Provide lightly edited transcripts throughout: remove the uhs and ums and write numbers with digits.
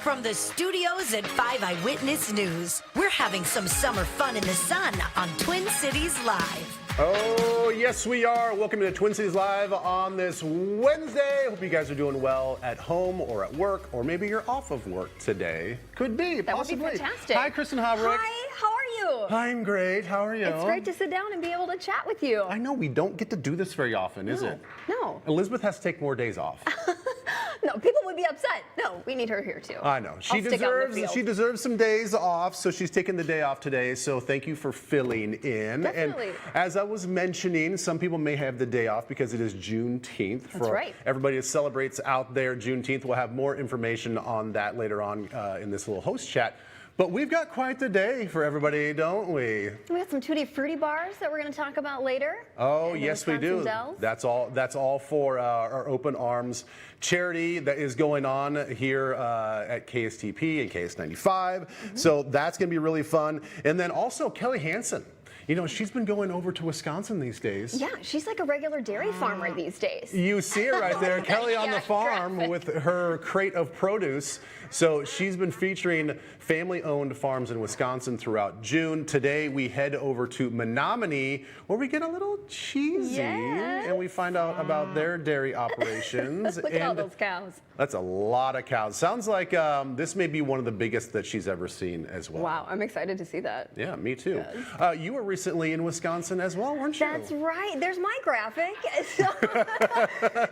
From the studios at 5 Eyewitness News, we're having some summer fun in the sun on Twin Cities Live. Oh, yes, we are. Welcome to Twin Cities Live on this Wednesday. Hope you guys are doing well at home or at work, or maybe you're off of work today. Could be, possibly. That would be fantastic. Hi, Kristen Havrick. Hi, how are you? I'm great. How are you? It's great to sit down and be able to chat with you. I know we don't get to do this very often, is it? No. Elizabeth has to take more days off. No, people would be upset. No, we need her here too. I know. She deserves some days off, so she's taking the day off today. So thank you for filling in. Definitely. And as I was mentioning, some people may have the day off because it is Juneteenth. That's right. Everybody that celebrates out there Juneteenth. We'll have more information on that later on in this little host chat. But we've got quite the day for everybody, don't we? We got some Tutti Frutti bars that we're going to talk about later. Oh, yes, we do. Dells. That's all for our Open Arms charity that is going on here at KSTP and KS95. So that's going to be really fun. And then also Kelly Hansen. You know, she's been going over to Wisconsin these days. Yeah, she's like a regular dairy farmer these days. You see her right there, Kelly on the farm graphic. with her crate of produce. So she's been featuring family-owned farms in Wisconsin throughout June. Today we head over to Menominee, where we get a little cheesy and we find out about their dairy operations. Look at all those cows. That's a lot of cows. Sounds like this may be one of the biggest that she's ever seen as well. Wow, I'm excited to see that. Yeah, me too. You were recently in Wisconsin as well, weren't you? That's right. There's my graphic. So,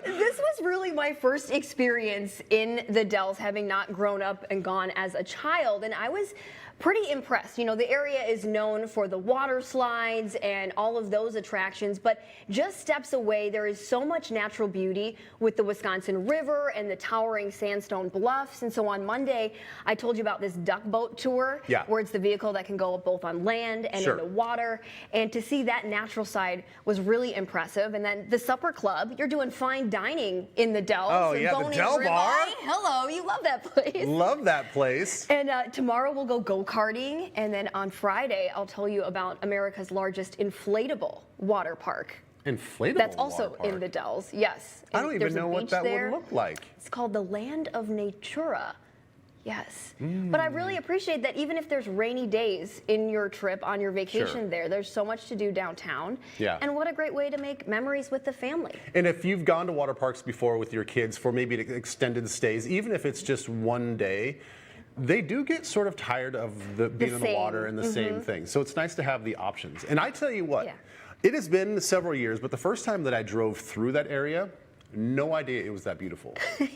this was really my first experience in the Dells, having not grown up and gone as a child, and I was pretty impressed. You know, the area is known for the water slides and all of those attractions, but just steps away, there is so much natural beauty with the Wisconsin River and the towering sandstone bluffs. And so on Monday, I told you about this duck boat tour, where it's the vehicle that can go both on land and in the water. And to see that natural side was really impressive. And then the supper club, you're doing fine dining in the Dells. Oh, yeah, the Del Bar. Hello, you love that place. Love that place. And tomorrow we'll go go-karting, and then on Friday I'll tell you about America's largest inflatable water park. Inflatable That's also water park. in the Dells, yes. I don't even know what that would look like. It's called the Land of Natura. Yes. But I really appreciate that even if there's rainy days in your trip, on your vacation there's so much to do downtown. Yeah. And what a great way to make memories with the family. And if you've gone to water parks before with your kids for maybe extended stays, even if it's just one day, they do get sort of tired of being in the water and the same thing. So it's nice to have the options. And I tell you what, it has been several years, but the first time that I drove through that area, no idea it was that beautiful.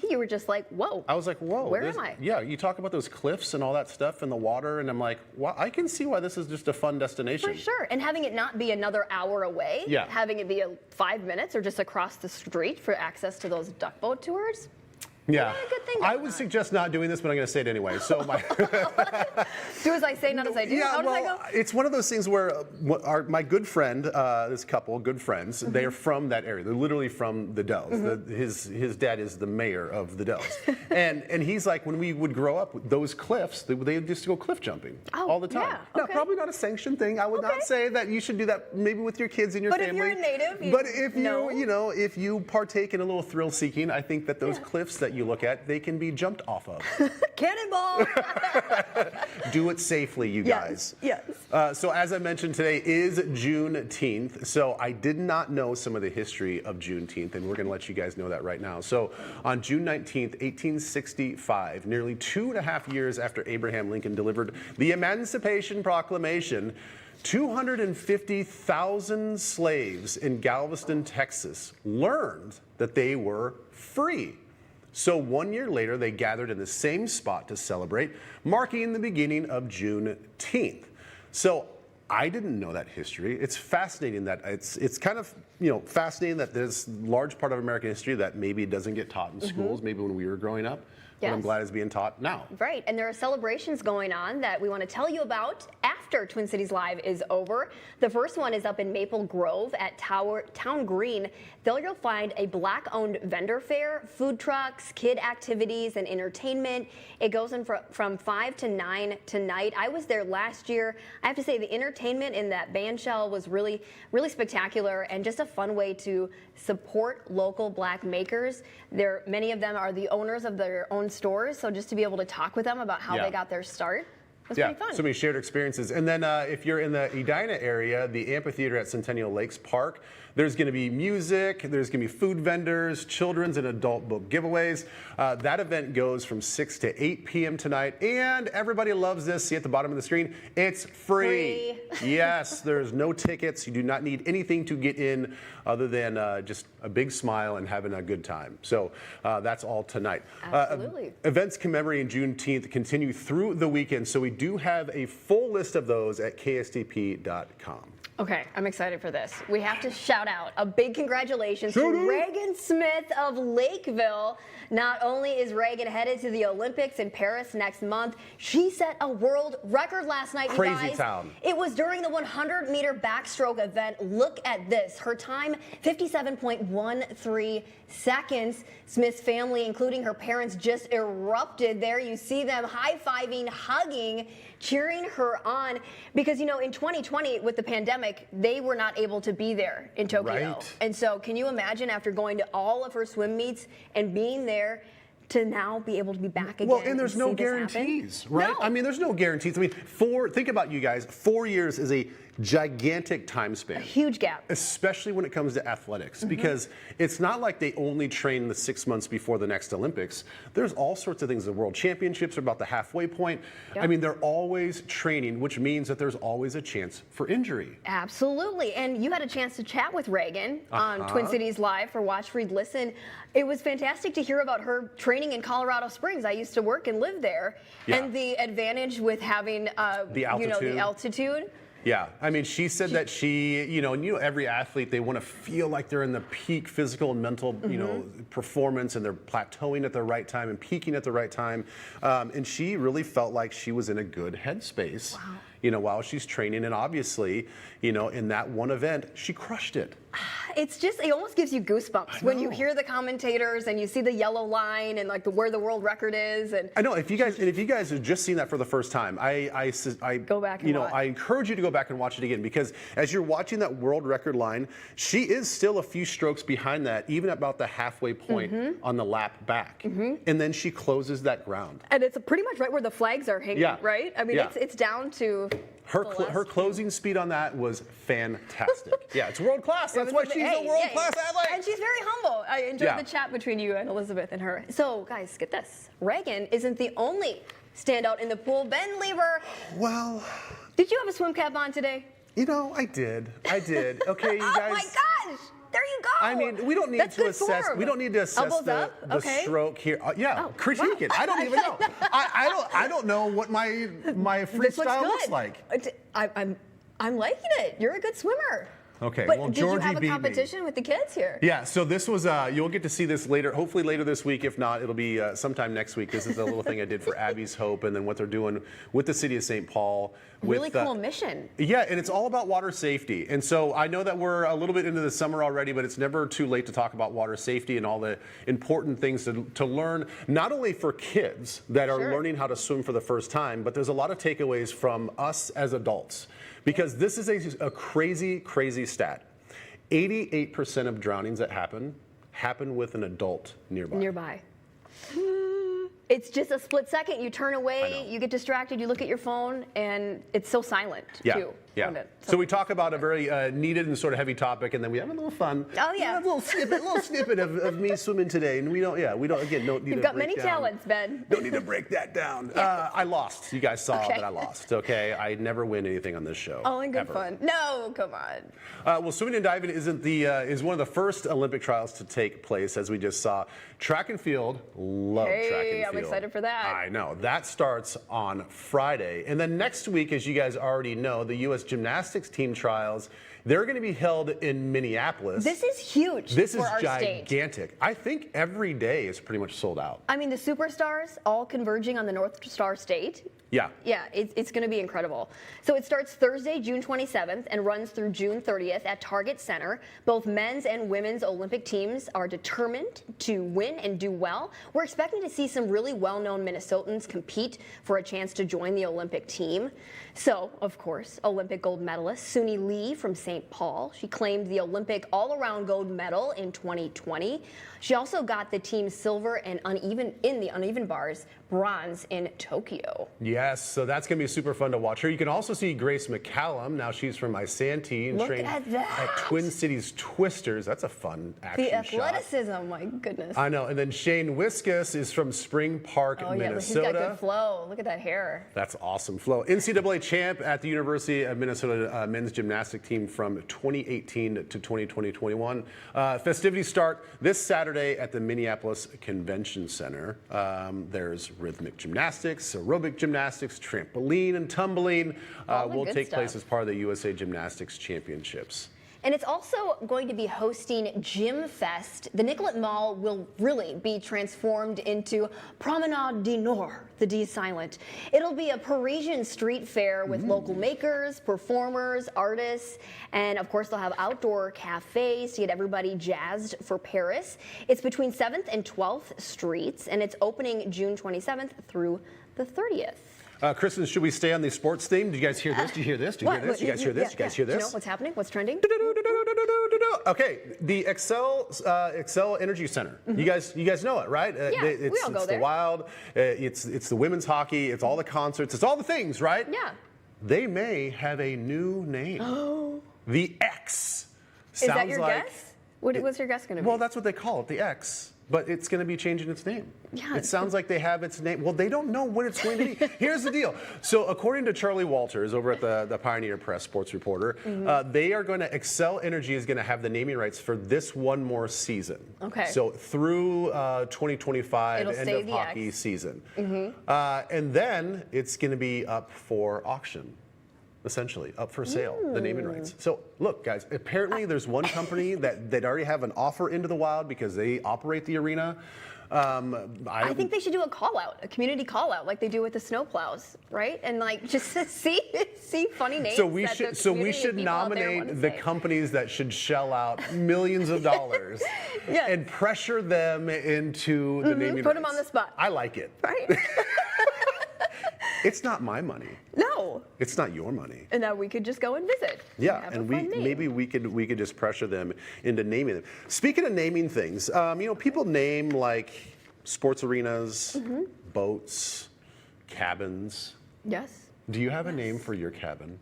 You were just like, whoa. I was like, whoa. Where am I? Yeah, you talk about those cliffs and all that stuff and the water, and I'm like, well, I can see why this is just a fun destination. For sure. And having it not be another hour away, having it be 5 minutes or just across the street for access to those duck boat tours. Yeah, good thing I would suggest not doing this, but I'm going to say it anyway. So do as I say, not as I do. Yeah, How does well, that go? it's one of those things where my good friend, this couple, good friends, they are from that area. They're literally from the Dells. His dad is the mayor of the Dells, and he's like, when we would grow up, those cliffs, they used to go cliff jumping all the time. Yeah, Now, probably not a sanctioned thing. I would not say that you should do that maybe with your kids and your family. But if you're a native, but if if you partake in a little thrill seeking, I think that those cliffs that you look at, they can be jumped off of. Cannonball! Do it safely, you guys. Yes. So as I mentioned, today is Juneteenth. So I did not know some of the history of Juneteenth, and we're going to let you guys know that right now. So on June 19th, 1865, nearly 2.5 years after Abraham Lincoln delivered the Emancipation Proclamation, 250,000 slaves in Galveston, Texas, learned that they were free. So 1 year later, they gathered in the same spot to celebrate, marking the beginning of Juneteenth. So I didn't know that history. It's fascinating that it's kind of fascinating that there's a large part of American history that maybe doesn't get taught in schools, maybe when we were growing up. But I'm glad it's being taught now. Right, and there are celebrations going on that we want to tell you about after after Twin Cities Live is over. The first one is up in Maple Grove at Town Green. There you'll find a Black-owned vendor fair, food trucks, kid activities, and entertainment. It goes in from 5 to 9 tonight. I was there last year. I have to say the entertainment in that band shell was really spectacular and just a fun way to support local Black makers. Many of them are the owners of their own stores, so just to be able to talk with them about how they got their start was pretty fun. So many shared experiences. And then if you're in the Edina area, the amphitheater at Centennial Lakes Park, there's going to be music, there's going to be food vendors, children's and adult book giveaways. That event goes from 6 to 8 p.m. tonight, and everybody loves this. See at the bottom of the screen, it's free. Yes, there's no tickets. You do not need anything to get in other than just a big smile and having a good time. So that's all tonight. Absolutely. Events commemorating Juneteenth continue through the weekend, so we do have a full list of those at ksdp.com. Okay, I'm excited for this. We have to shout out a big congratulations to Reagan Smith of Lakeville. Not only is Reagan headed to the Olympics in Paris next month, she set a world record last night, you guys. Crazy town. It was during the 100-meter backstroke event. Look at this. Her time, 57.13 seconds. Smith's family, including her parents, just erupted there. You see them high-fiving, hugging, cheering her on because, you know, in 2020 with the pandemic, they were not able to be there in Tokyo. Right. And so can you imagine after going to all of her swim meets and being there to now be able to be back again? Well, and there's no see this happen? guarantees, right? No. I mean, there's no guarantees. I mean, think about you guys, 4 years is a gigantic time span. A huge gap. Especially when it comes to athletics, because it's not like they only train the 6 months before the next Olympics. There's all sorts of things. The World Championships are about the halfway point. Yep. I mean, they're always training, which means that there's always a chance for injury. Absolutely. And you had a chance to chat with Reagan on Twin Cities Live for Watch, Read, Listen. It was fantastic to hear about her training in Colorado Springs. I used to work and live there. Yeah. And the advantage with having The altitude. you know, the altitude. Yeah, I mean, she said that every athlete, they want to feel like they're in the peak physical and mental, performance, and they're plateauing at the right time and peaking at the right time. And she really felt like she was in a good headspace, while she's training. And obviously, in that one event, she crushed it. It's just, it almost gives you goosebumps when you hear the commentators and you see the yellow line and like where the world record is. And I know if you guys have just seen that for the first time, I go back and watch. I encourage you to go back and watch it again, because as you're watching that world record line, she is still a few strokes behind that, even about the halfway point on the lap back, and then she closes that ground. And it's pretty much right where the flags are hanging, right? I mean, it's down to her closing speed on that was fantastic. Yeah, it's world class. That's why she's a world class athlete. And she's very humble. I enjoyed the chat between you and Elizabeth and her. So, guys, get this. Reagan isn't the only standout in the pool. Ben Lever. Well, did you have a swim cap on today? I did. Okay, you guys. Oh my gosh! There you go. I mean, we don't need to assess. We don't need to assess the stroke here. Critique it. I don't even know. I don't know what my freestyle looks like. I'm liking it. You're a good swimmer. Okay, but well, did Georgie you have a beat me. competition with the kids here? Yeah, so this was, you'll get to see this later, hopefully later this week. If not, it'll be sometime next week. This is a little thing I did for Abby's Hope, and then what they're doing with the city of St. Paul. Really cool mission. Yeah, and it's all about water safety. And so I know that we're a little bit into the summer already, but it's never too late to talk about water safety and all the important things to learn, not only for kids that are learning how to swim for the first time, but there's a lot of takeaways from us as adults. Because this is a crazy, crazy stat. 88% of drownings that happen with an adult nearby. It's just a split second. You turn away, you get distracted, you look at your phone, and it's so silent, too. Yeah. So we talk about a very needed and sort of heavy topic, and then we have a little fun. Oh yeah. A little snippet of me swimming today, and we don't need You've to got break many down. talents, Ben. Don't need to break that down. I lost. You guys saw that I lost. Okay, I never win anything on this show. Oh, and good fun. No, come on. Well, swimming and diving is one of the first Olympic trials to take place, as we just saw. Track and field, love track and field. I'm excited for that. I know. That starts on Friday. And then next week, as you guys already know, the U.S. gymnastics team trials, they're going to be held in Minneapolis. This is huge. This for is our gigantic. State. I think every day is pretty much sold out. I mean, the superstars all converging on the North Star State. Yeah. Yeah, it's going to be incredible. So it starts Thursday, June 27th, and runs through June 30th at Target Center. Both men's and women's Olympic teams are determined to win and do well. We're expecting to see some really well-known Minnesotans compete for a chance to join the Olympic team. So, of course, Olympic gold medalist Suni Lee from St. Paul. She claimed the Olympic all-around gold medal in 2020. She also got the team's silver and in the uneven bars, bronze in Tokyo. Yes, so that's going to be super fun to watch her. You can also see Grace McCallum. Now she's from Isanti and Look trained at that. Twin Cities Twisters. That's a fun action The shot. athleticism, my goodness. I know. And then Shane Wiskus is from Spring Park, Oh yeah, he's Minnesota. got good flow. Look at that hair. That's awesome flow. NCAA champ at the University of Minnesota men's gymnastic team from 2018 to 2021. Festivities start this Saturday at the Minneapolis Convention Center. There's rhythmic gymnastics, aerobic gymnastics, trampoline, and tumbling All the will good take place stuff. as part of the USA Gymnastics Championships. And it's also going to be hosting Gym Fest. The Nicollet Mall will really be transformed into Promenade du Nord, the D is silent. It'll be a Parisian street fair with local makers, performers, artists, and of course they'll have outdoor cafes to get everybody jazzed for Paris. It's between 7th and 12th Streets, and it's opening June 27th through the 30th. Kristen, should we stay on the sports theme? Did you guys hear this? Did you hear this? Did you hear this? You guys hear this? You guys hear Do you know this? what's happening? What's trending? Okay, the Excel Energy Center. You guys know it, right? we all go it's there. the Wild. It's the women's hockey. It's all the concerts. It's all the things, right? Yeah. They may have a new name. Oh. The X. Is that Sounds your like, guess? What's your guess going to be? Well, that's what they call it, the X. But it's going to be changing its name. Yeah, it sounds like they have its name. Well, they don't know what it's going to be. Here's the deal. So, according to Charlie Walters over at the Pioneer Press sports reporter, they are going to Excel Energy is going to have the naming rights for this one more season. Okay. So through 2025, It'll end stay of the hockey X. season, and then it's going to be up for auction. Essentially, up for sale, the naming rights. So, look, guys, apparently there's one company that already have an offer into the Wild because they operate the arena. I think they should do a call out, a community call out, like they do with the snowplows, right? And like just see funny names. So we that the should community of people out there wanna nominate the say. companies that should shell out millions of dollars Yes. and pressure them into the naming rights. Put 'em on the spot. I like it. Right? It's not my money. No. It's not your money. And now we could just go and visit. Yeah, have and a fun name. maybe we could just pressure them into naming them. Speaking of naming things, people name like sports arenas, boats, cabins. Yes. Do you have a name for your cabin?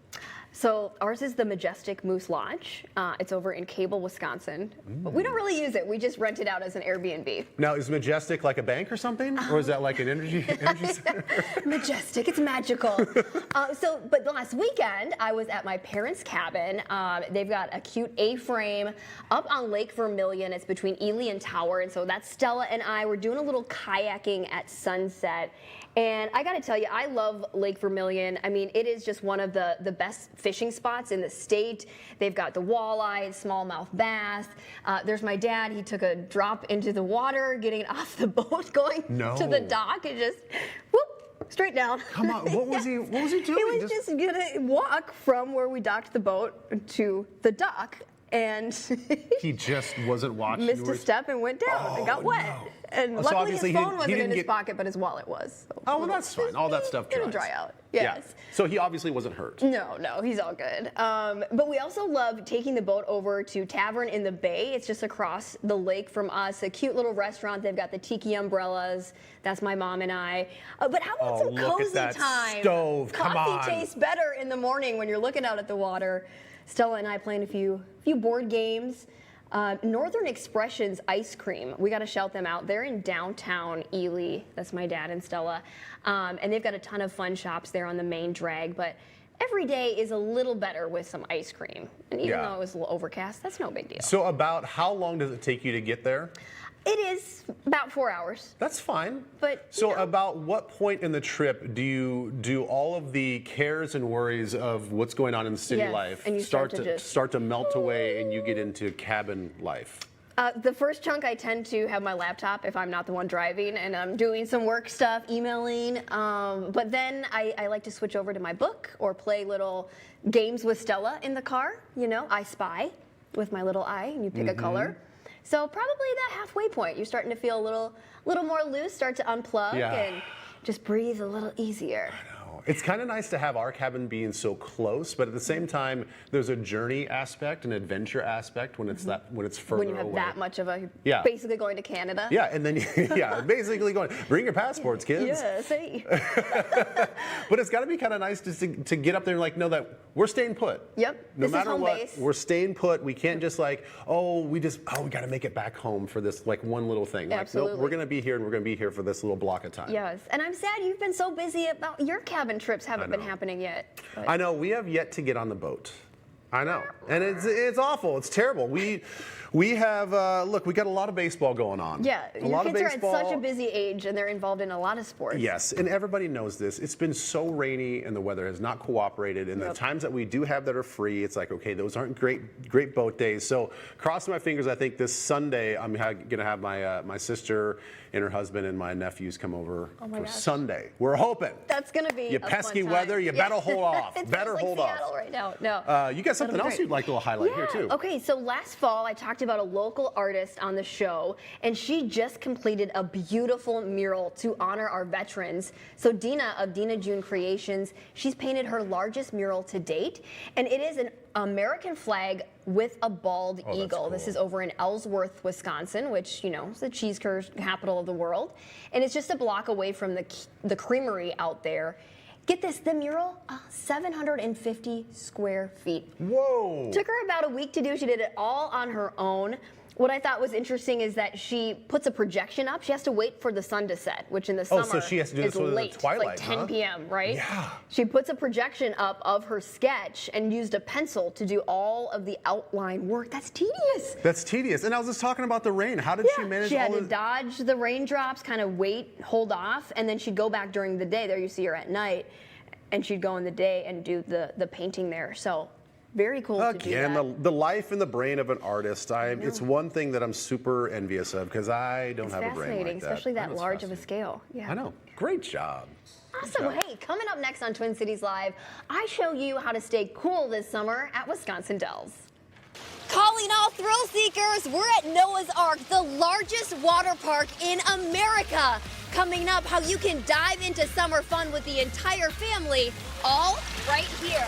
So ours is the Majestic Moose Lodge. It's over in Cable, Wisconsin. But we don't really use it. We just rent it out as an Airbnb. Now, is Majestic like a bank or something, or is that like an energy center? Majestic, it's magical. But the last weekend, I was at my parents' cabin. They've got a cute A-frame up on Lake Vermilion. It's between Ely and Tower, and so that's Stella and I. We're doing a little kayaking at sunset. And I gotta tell you, I love Lake Vermilion. I mean, it is just one of the best fishing spots in the state. They've got the walleye, smallmouth bass. There's my dad. He took a drop into the water, getting off the boat, going to the dock, and just whoop, straight down. Come on, what was he doing? He was just gonna walk from where we docked the boat to the dock, and He just wasn't watching. missed a step and went down and got wet. no. And So luckily obviously his he phone wasn't in didn't his get- pocket, but his wallet was. So Oh, well, that's fine. All that stuff it'll dries. dry out. Yes. Yeah. So he obviously wasn't hurt. No, he's all good. But we also love taking the boat over to Tavern in the Bay. It's just across the lake from us. A cute little restaurant. They've got the tiki umbrellas. That's my mom and I. But how about Oh, some look at cozy that time? stove. Come Coffee on. tastes better in the morning when you're looking out at the water. Stella and I playing a few board games. Northern Expressions Ice Cream. We got to shout them out. They're in downtown Ely. That's my dad and Stella. And they've got a ton of fun shops there on the main drag. But every day is a little better with some ice cream. And even Yeah. though it was a little overcast, that's no big deal. So about how long does it take you to get there? It is about 4 hours. That's fine. But, so you know. about what point in the trip do you do all of the cares and worries of what's going on in city Yes, life and you start to just- start to melt away and you get into cabin life? The first chunk, I tend to have my laptop if I'm not the one driving and I'm doing some work stuff, emailing. But then I like to switch over to my book or play little games with Stella in the car. You know, I Spy with my little eye, and you pick a color. So probably that halfway point, you're starting to feel a little more loose, start to unplug and just breathe a little easier. It's kind of nice to have our cabin being so close, but at the same time, there's a journey aspect, an adventure aspect when it's further When you have away. that much of a, Yeah. basically going to Canada. Yeah, and then basically going, bring your passports, kids. Yeah, see. But it's got to be kind of nice to get up there and know that we're staying put. Yep, No this is matter home what, base. we're staying put. We can't just we got to make it back home for this one little thing. Nope, Absolutely. we're going to be here and we're going to be here for this little block of time. Yes, and I'm sad you've been so busy about your cabin trips haven't been happening yet. But I know, we have yet to get on the boat. I know, and it's awful. It's terrible. We have look. We got a lot of baseball going on. yeah, a your lot kids of are baseball. at such a busy age and they're involved in a lot of sports. Yes, and everybody knows this. It's been so rainy and the weather has not cooperated. And the times that we do have that are free, it's like, okay, those aren't great boat days. So crossing my fingers, I think this Sunday I'm going to have my sister and her husband and my nephews come over for gosh. Sunday. We're hoping. That's going to be You a fun pesky time. weather, you Yeah. better hold off. It Better feels like hold Seattle off. right now. No. You got something That'll be else great. you'd like to highlight here too. Okay, so last fall I talked about a local artist on the show, and she just completed a beautiful mural to honor our veterans. So Dina of Dina June Creations, she's painted her largest mural to date, and it is an American flag with a bald that's eagle. This cool. is over in Ellsworth, Wisconsin, which, is the cheese capital of the world. And it's just a block away from the creamery out there. Get this, the mural, 750 square feet. Whoa. Took her about a week to do. She did it all on her own. What I thought was interesting is that she puts a projection up. She has to wait for the sun to set, which in the summer so she has to do is this in the late. twilight, it's like 10 huh? p.m., right? Yeah. She puts a projection up of her sketch and used a pencil to do all of the outline work. That's tedious. That's tedious. And I was just talking about the rain. How did she manage She had all to this? dodge the raindrops, kind of wait, hold off, and then she'd go back during the day. There you see her at night, and she'd go in the day and do the painting there. So very cool to do Again, that. the life and the brain of an artist. It's one thing that I'm super envious of because I don't It's have a brain fascinating, like that. especially I that know it's large of a fascinating. scale. Yeah. I know. Great job. Awesome. Well, hey, coming up next on Twin Cities Live, I show you how to stay cool this summer at Wisconsin Dells. Calling all thrill seekers, we're at Noah's Ark, the largest water park in America. Coming up, how you can dive into summer fun with the entire family, all right here.